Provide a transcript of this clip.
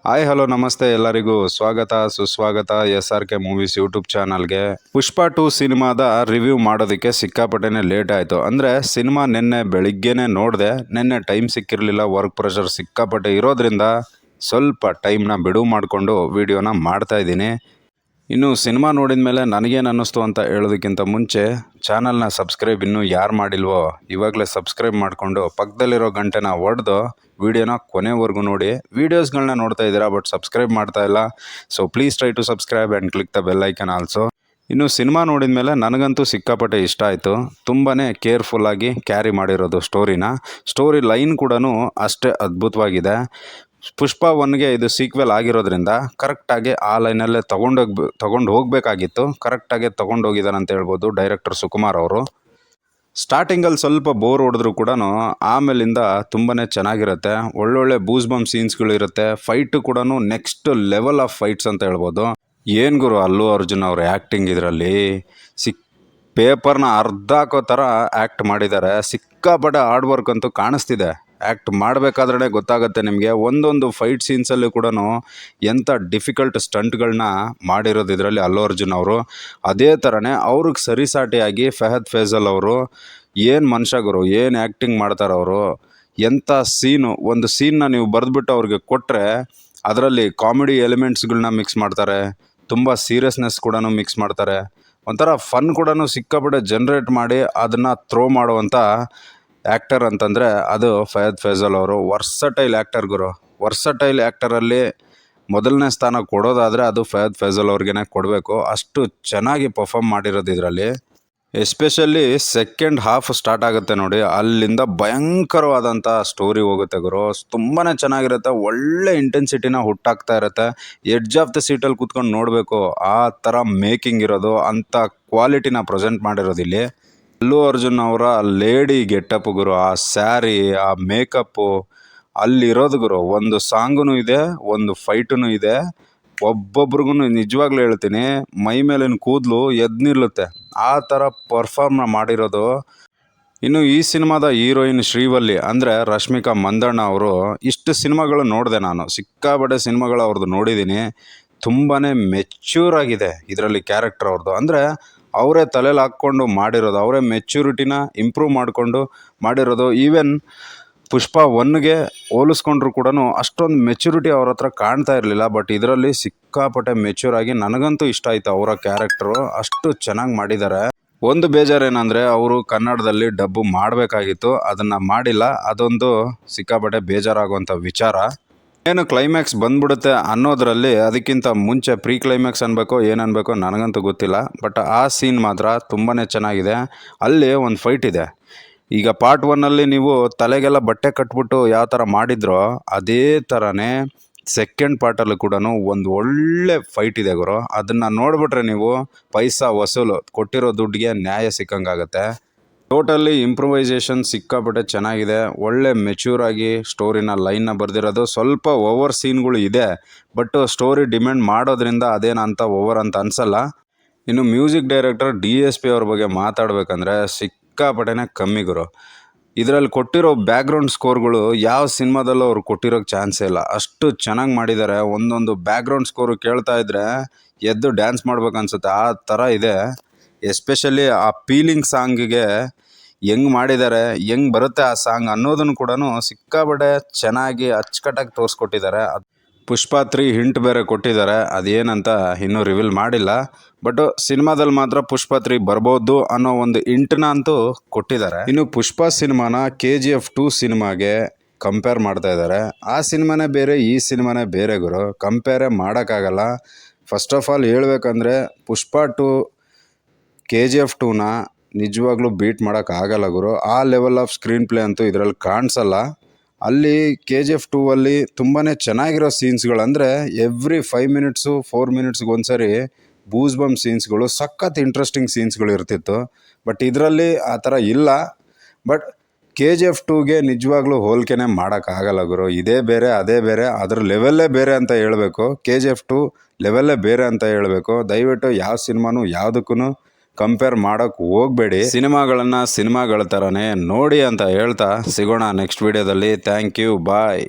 Hi hello ನಮಸ್ತೆ ಎಲ್ಲರಿಗೂ ಸ್ವಾಗತ ಸುಸ್ವಾಗತ SRK ಮೂವೀಸ್ ಯೂಟ್ಯೂಬ್ ಚಾನಲ್ಗೆ. ಪುಷ್ಪ 2 ಸಿನಿಮಾದ ರಿವ್ಯೂ ಮಾಡೋದಕ್ಕೆ ಸಿಕ್ಕಾಪಟ್ಟೆನೇ ಲೇಟ್ ಆಯಿತು. ಅಂದರೆ ಸಿನಿಮಾ ನಿನ್ನೆ ಬೆಳಿಗ್ಗೆನೇ ನೋಡಿದೆ. ನಿನ್ನೆ ಟೈಮ್ ಸಿಕ್ಕಿರಲಿಲ್ಲ, ವರ್ಕ್ ಪ್ರೆಷರ್ ಸಿಕ್ಕಾಪಟ್ಟೆ ಇರೋದ್ರಿಂದ ಸ್ವಲ್ಪ ಟೈಮ್ನ ಬಿಡುವು ಮಾಡಿಕೊಂಡು ವೀಡಿಯೋನ ಮಾಡ್ತಾಯಿದ್ದೀನಿ. ಇನ್ನು ಸಿನಿಮಾ ನೋಡಿದ ಮೇಲೆ ನನಗೇನು ಅನ್ನಿಸ್ತು ಅಂತ ಹೇಳೋದಕ್ಕಿಂತ ಮುಂಚೆ ಚಾನಲ್ನ ಸಬ್ಸ್ಕ್ರೈಬ್ ಇನ್ನೂ ಯಾರು ಮಾಡಿಲ್ವೋ ಇವಾಗಲೇ ಸಬ್ಸ್ಕ್ರೈಬ್ ಮಾಡಿಕೊಂಡು ಪಕ್ಕದಲ್ಲಿರೋ ಗಂಟೆನ ಹೊಡೆದು ವೀಡಿಯೋನ ಕೊನೆವರೆಗೂ ನೋಡಿ. ವೀಡಿಯೋಸ್ಗಳನ್ನ ನೋಡ್ತಾ ಇದ್ದೀರಾ ಬಟ್ ಸಬ್ಸ್ಕ್ರೈಬ್ ಮಾಡ್ತಾ ಇಲ್ಲ. So please try to subscribe and click the bell icon also. ಇನ್ನು ಸಿನಿಮಾ ನೋಡಿದ ಮೇಲೆ ನನಗಂತೂ ಸಿಕ್ಕಾಪಟ್ಟೆ ಇಷ್ಟ ಆಯಿತು. ತುಂಬಾ ಕೇರ್ಫುಲ್ಲಾಗಿ ಕ್ಯಾರಿ ಮಾಡಿರೋದು ಸ್ಟೋರಿ ಲೈನ್ ಕೂಡ ಅಷ್ಟೇ ಅದ್ಭುತವಾಗಿದೆ. ಪುಷ್ಪ 1ಗೆ ಇದು ಸೀಕ್ವೆಲ್ ಆಗಿರೋದ್ರಿಂದ ಕರೆಕ್ಟಾಗಿ ಆ ಲೈನಲ್ಲೇ ತೊಗೊಂಡು ಹೋಗಬೇಕಾಗಿತ್ತು. ಕರೆಕ್ಟಾಗಿ ತೊಗೊಂಡು ಹೋಗಿದ್ದಾರೆ ಅಂತ ಹೇಳ್ಬೋದು ಡೈರೆಕ್ಟರ್ ಸುಕುಮಾರ್ ಅವರು. ಸ್ಟಾರ್ಟಿಂಗಲ್ಲಿ ಸ್ವಲ್ಪ ಬೋರ್ ಹೊಡೆದ್ರು ಕೂಡ ಆಮೇಲಿಂದ ತುಂಬಾ ಚೆನ್ನಾಗಿರುತ್ತೆ. ಒಳ್ಳೊಳ್ಳೆ ಬೂಸ್ ಬಮ್ ಸೀನ್ಸ್ಗಳಿರುತ್ತೆ. ಫೈಟು ಕೂಡ ನೆಕ್ಸ್ಟ್ ಲೆವೆಲ್ ಆಫ್ ಫೈಟ್ಸ್ ಅಂತ ಹೇಳ್ಬೋದು. ಏನು ಗುರು ಅಲ್ಲು ಅರ್ಜುನ್ ಅವ್ರ ಆ್ಯಕ್ಟಿಂಗ್ ಇದರಲ್ಲಿ ಪೇಪರ್ನ ಅರ್ಧ ಹಾಕೋ ಥರ ಆ್ಯಕ್ಟ್ ಮಾಡಿದ್ದಾರೆ. ಸಿಕ್ಕಾಪಟ್ಟೆ ಹಾರ್ಡ್ ವರ್ಕ್ ಅಂತೂ ಕಾಣಿಸ್ತಿದೆ. ಆ್ಯಕ್ಟ್ ಮಾಡಬೇಕಾದ್ರೆ ಗೊತ್ತಾಗುತ್ತೆ ನಿಮಗೆ. ಒಂದೊಂದು ಫೈಟ್ ಸೀನ್ಸಲ್ಲೂ ಕೂಡ ಎಂಥ ಡಿಫಿಕಲ್ಟ್ ಸ್ಟಂಟ್ಗಳನ್ನ ಮಾಡಿರೋದು ಇದರಲ್ಲಿ ಅಲ್ಲು ಅರ್ಜುನ್ ಅವರು. ಅದೇ ಥರನೇ ಅವ್ರಿಗೆ ಸರಿಸಾಟಿಯಾಗಿ ಫಹದ್ ಫೇಜಲ್ ಅವರು ಏನು ಮನುಷ್ಯ ಗುರು, ಏನು ಆ್ಯಕ್ಟಿಂಗ್ ಮಾಡ್ತಾರೆ ಅವರು. ಎಂಥ ಒಂದು ಸೀನ್ನ ನೀವು ಬರೆದ್ಬಿಟ್ಟು ಅವ್ರಿಗೆ ಕೊಟ್ಟರೆ ಅದರಲ್ಲಿ ಕಾಮಿಡಿ ಎಲಿಮೆಂಟ್ಸ್ಗಳನ್ನ ಮಿಕ್ಸ್ ಮಾಡ್ತಾರೆ, ತುಂಬ ಸೀರಿಯಸ್ನೆಸ್ ಕೂಡ ಮಿಕ್ಸ್ ಮಾಡ್ತಾರೆ. ಒಂಥರ ಫನ್ ಕೂಡ ಸಿಕ್ಕಾಪಟ್ಟೆ ಜನ್ರೇಟ್ ಮಾಡಿ ಅದನ್ನು ಥ್ರೋ ಮಾಡುವಂಥ ಆ್ಯಕ್ಟರ್ ಅಂತಂದರೆ ಅದು ಫಹದ್ ಫೇಜಲ್ ಅವರು. ವರ್ಸಟೈಲ್ ಆ್ಯಕ್ಟರ್ ಗುರು. ವರ್ಸಟೈಲ್ ಆ್ಯಕ್ಟರಲ್ಲಿ ಮೊದಲನೇ ಸ್ಥಾನ ಕೊಡೋದಾದರೆ ಅದು ಫಹದ್ ಫೇಜಲ್ ಅವ್ರಿಗೇ ಕೊಡಬೇಕು. ಅಷ್ಟು ಚೆನ್ನಾಗಿ ಪರ್ಫಾರ್ಮ್ ಮಾಡಿರೋದು ಇದರಲ್ಲಿ. ಎಸ್ಪೆಷಲಿ ಸೆಕೆಂಡ್ ಹಾಫ್ ಸ್ಟಾರ್ಟ್ ಆಗುತ್ತೆ ನೋಡಿ, ಅಲ್ಲಿಂದ ಭಯಂಕರವಾದಂಥ ಸ್ಟೋರಿ ಹೋಗುತ್ತೆ ಗುರು. ತುಂಬಾ ಚೆನ್ನಾಗಿರುತ್ತೆ. ಒಳ್ಳೆ ಇಂಟೆನ್ಸಿಟಿನ ಹುಟ್ಟಾಗ್ತಾ ಇರುತ್ತೆ. ಎಡ್ಜ್ ಆಫ್ ದ ಸೀಟಲ್ಲಿ ಕೂತ್ಕೊಂಡು ನೋಡಬೇಕು, ಆ ಥರ ಮೇಕಿಂಗ್ ಇರೋದು, ಅಂಥ ಕ್ವಾಲಿಟಿನ ಪ್ರೆಸೆಂಟ್ ಮಾಡಿರೋದು ಇಲ್ಲಿ. ಅಲ್ಲು ಅರ್ಜುನ್ ಅವರ ಲೇಡಿ ಗೆಟಪ್ ಗುರು, ಆ ಸ್ಯಾರಿ, ಆ ಮೇಕಪ್ಪು ಅಲ್ಲಿರೋದು ಗುರು. ಒಂದು ಸಾಂಗೂ ಇದೆ, ಒಂದು ಫೈಟೂ ಇದೆ. ಒಬ್ಬೊಬ್ರಿಗೂ ನಿಜವಾಗ್ಲೂ ಹೇಳ್ತೀನಿ, ಮೈ ಮೇಲಿನ ಕೂದಲು ಎದ್ದು ನಿಲ್ಲುತ್ತೆ, ಆ ಥರ ಪರ್ಫಾರ್ಮ್ ಮಾಡಿರೋದು. ಇನ್ನು ಈ ಸಿನಿಮಾದ ಹೀರೋಯಿನ್ ಶ್ರೀವಲ್ಲಿ ಅಂದರೆ ರಶ್ಮಿಕಾ ಮಂದಣ್ಣ ಅವರು. ಇಷ್ಟು ಸಿನಿಮಾಗಳು ನೋಡಿದೆ ನಾನು, ಸಿಕ್ಕಾಪಟ್ಟೆ ಸಿನಿಮಾಗಳು ಅವ್ರದ್ದು ನೋಡಿದ್ದೀನಿ. ತುಂಬಾ ಮೆಚ್ಯೂರ್ ಆಗಿದೆ ಇದರಲ್ಲಿ ಕ್ಯಾರೆಕ್ಟರ್ ಅವ್ರದ್ದು. ಅಂದರೆ ಅವರೇ ತಲೆಯಲ್ಲಿ ಹಾಕ್ಕೊಂಡು ಮಾಡಿರೋದು, ಅವರೇ ಮೆಚ್ಯೂರಿಟಿನ ಇಂಪ್ರೂವ್ ಮಾಡಿಕೊಂಡು ಮಾಡಿರೋದು. ಈವನ್ ಪುಷ್ಪ 1ಗೆ ಹೋಲಿಸ್ಕೊಂಡ್ರು ಕೂಡ ಅಷ್ಟೊಂದು ಮೆಚ್ಯೂರಿಟಿ ಅವ್ರ ಹತ್ರ ಕಾಣ್ತಾ ಇರಲಿಲ್ಲ. ಬಟ್ ಇದರಲ್ಲಿ ಸಿಕ್ಕಾಪಟ್ಟೆ ಮೆಚ್ಯೂರ್ ಆಗಿ ನನಗಂತೂ ಇಷ್ಟ ಆಯಿತು ಅವರ ಕ್ಯಾರೆಕ್ಟರು. ಅಷ್ಟು ಚೆನ್ನಾಗಿ ಮಾಡಿದ್ದಾರೆ. ಒಂದು ಬೇಜಾರೇನೆಂದರೆ ಅವರು ಕನ್ನಡದಲ್ಲಿ ಡಬ್ಬು ಮಾಡಬೇಕಾಗಿತ್ತು, ಅದನ್ನು ಮಾಡಿಲ್ಲ. ಅದೊಂದು ಸಿಕ್ಕಾಪಟ್ಟೆ ಬೇಜಾರಾಗುವಂಥ ವಿಚಾರ. ಏನು ಕ್ಲೈಮ್ಯಾಕ್ಸ್ ಬಂದ್ಬಿಡುತ್ತೆ ಅನ್ನೋದರಲ್ಲಿ ಅದಕ್ಕಿಂತ ಮುಂಚೆ ಪ್ರೀ ಕ್ಲೈಮ್ಯಾಕ್ಸ್ ಅನ್ಬೇಕೋ ಏನನ್ಬೇಕೋ ನನಗಂತೂ ಗೊತ್ತಿಲ್ಲ. ಬಟ್ ಆ ಸೀನ್ ಮಾತ್ರ ತುಂಬಾ ಚೆನ್ನಾಗಿದೆ. ಅಲ್ಲಿ ಒಂದು ಫೈಟ್ ಇದೆ. ಈಗ ಪಾರ್ಟ್ 1ಅಲ್ಲಿ ನೀವು ತಲೆಗೆಲ್ಲ ಬಟ್ಟೆ ಕಟ್ಬಿಟ್ಟು ಯಾವ ಥರ ಮಾಡಿದ್ರೋ ಅದೇ ಥರನೇ ಸೆಕೆಂಡ್ ಪಾರ್ಟಲ್ಲೂ ಕೂಡ ಒಂದು ಒಳ್ಳೆ ಫೈಟ್ ಇದೆ ಗುರು. ಅದನ್ನು ನೋಡಿಬಿಟ್ರೆ ನೀವು ಪೈಸಾ ವಸೂಲು, ಕೊಟ್ಟಿರೋ ದುಡ್ಡಿಗೆ ನ್ಯಾಯ ಸಿಕ್ಕಂಗಾಗತ್ತೆ. ಟೋಟಲಿ ಇಂಪ್ರೂವೈಸೇಷನ್ ಸಿಕ್ಕಾಪಟ್ಟೆ ಚೆನ್ನಾಗಿದೆ. ಒಳ್ಳೆ ಮೆಚ್ಯೂರ್ ಆಗಿ ಸ್ಟೋರಿನ ಲೈನ್ನ ಬರೆದಿರೋದು. ಸ್ವಲ್ಪ ಓವರ್ ಸೀನ್ಗಳು ಇದೆ, ಬಟ್ ಸ್ಟೋರಿ ಡಿಮ್ಯಾಂಡ್ ಮಾಡೋದ್ರಿಂದ ಅದೇನಂತ ಓವರ್ ಅಂತ ಅನಿಸಲ್ಲ. ಇನ್ನು ಮ್ಯೂಸಿಕ್ ಡೈರೆಕ್ಟರ್ DSP ಅವ್ರ ಬಗ್ಗೆ ಮಾತಾಡಬೇಕಂದ್ರೆ ಸಿಕ್ಕಾಪಟ್ಟೆನೇ ಕಮ್ಮಿ ಗುರು. ಇದರಲ್ಲಿ ಕೊಟ್ಟಿರೋ ಬ್ಯಾಕ್ಗ್ರೌಂಡ್ ಸ್ಕೋರ್ಗಳು ಯಾವ ಸಿನಿಮಾದಲ್ಲೂ ಅವ್ರು ಕೊಟ್ಟಿರೋಕ್ಕೆ ಚಾನ್ಸೇ ಇಲ್ಲ. ಅಷ್ಟು ಚೆನ್ನಾಗಿ ಮಾಡಿದ್ದಾರೆ. ಒಂದೊಂದು ಬ್ಯಾಕ್ಗ್ರೌಂಡ್ ಸ್ಕೋರು ಕೇಳ್ತಾ ಇದ್ದರೆ ಎದ್ದು ಡ್ಯಾನ್ಸ್ ಮಾಡ್ಬೇಕು ಅನ್ಸುತ್ತೆ, ಆ ಥರ ಇದೆ. ಎಸ್ಪೆಷಲಿ ಆ ಪೀಲಿಂಗ್ ಸಾಂಗಿಗೆ ಹೆಂಗೆ ಮಾಡಿದ್ದಾರೆ, ಹೆಂಗೆ ಬರುತ್ತೆ ಆ ಸಾಂಗ್ ಅನ್ನೋದನ್ನು ಕೂಡ ಸಿಕ್ಕಾಪಟ್ಟೆ ಚೆನ್ನಾಗಿ ಅಚ್ಚುಕಟ್ಟಾಗಿ ತೋರಿಸ್ಕೊಟ್ಟಿದ್ದಾರೆ. ಪುಷ್ಪ 3 ಹಿಂಟ್ ಬೇರೆ ಕೊಟ್ಟಿದ್ದಾರೆ, ಅದೇನಂತ ಇನ್ನೂ ರಿವೀಲ್ ಮಾಡಿಲ್ಲ. ಬಟ್ ಸಿನಿಮಾದಲ್ಲಿ ಮಾತ್ರ ಪುಷ್ಪ 3 ಬರ್ಬೋದು ಅನ್ನೋ ಒಂದು ಹಿಂಟ್ನ ಅಂತೂ ಕೊಟ್ಟಿದ್ದಾರೆ. ಇನ್ನು ಪುಷ್ಪ ಸಿನಿಮಾನ KGF 2 ಸಿನಿಮಾಗೆ ಕಂಪೇರ್ ಮಾಡ್ತಾ ಇದ್ದಾರೆ. ಆ ಸಿನಿಮಾನೇ ಬೇರೆ, ಈ ಸಿನಿಮಾನೇ ಬೇರೆ ಗುರು. ಕಂಪೇರೇ ಮಾಡೋಕ್ಕಾಗಲ್ಲ. ಫಸ್ಟ್ ಆಫ್ ಆಲ್ ಹೇಳ್ಬೇಕಂದ್ರೆ ಪುಷ್ಪ 2 KGF 2ನ ನಿಜವಾಗ್ಲೂ ಬೀಟ್ ಮಾಡೋಕ್ಕಾಗಲ್ಲ ಗುರು. ಆ ಲೆವೆಲ್ ಆಫ್ ಸ್ಕ್ರೀನ್ ಪ್ಲೇ ಅಂತೂ ಇದರಲ್ಲಿ ಕಾಣಿಸಲ್ಲ. ಅಲ್ಲಿ KGF 2ಅಲ್ಲಿ ತುಂಬಾ ಚೆನ್ನಾಗಿರೋ ಸೀನ್ಸ್ಗಳು, ಅಂದರೆ ಎವ್ರಿ 5 ಮಿನಿಟ್ಸು 4 ಮಿನಿಟ್ಸ್ಗೆ ಒಂದ್ಸರಿ ಬೂಸ್ ಬಮ್ ಸೀನ್ಸ್ಗಳು, ಸಖತ್ ಇಂಟ್ರೆಸ್ಟಿಂಗ್ ಸೀನ್ಸ್ಗಳು ಇರ್ತಿತ್ತು. ಬಟ್ ಇದರಲ್ಲಿ ಆ ಥರ ಇಲ್ಲ. ಬಟ್ KGF 2ಗೆ ನಿಜವಾಗ್ಲೂ ಹೋಲಿಕೆನೇ ಮಾಡೋಕ್ಕಾಗಲ್ಲ ಗುರು. ಇದೇ ಬೇರೆ ಅದೇ ಬೇರೆ, ಅದ್ರ ಲೆವೆಲ್ಲೇ ಬೇರೆ ಅಂತ ಹೇಳಬೇಕು. KGF 2 ಲೆವೆಲ್ಲೇ ಬೇರೆ ಅಂತ ಹೇಳಬೇಕು. ದಯವಿಟ್ಟು ಯಾವ ಸಿನಿಮಾನು ಯಾವುದಕ್ಕೂ ಕಂಪೇರ್ ಮಾಡೋಕ್ಕೆ ಹೋಗಬೇಡಿ. ಸಿನಿಮಾಗಳನ್ನು ಸಿನಿಮಾಗಳ ಥರನೇ ನೋಡಿ ಅಂತ ಹೇಳ್ತಾ ಸಿಗೋಣ ನೆಕ್ಸ್ಟ್ ವಿಡಿಯೋದಲ್ಲಿ. Thank you, bye.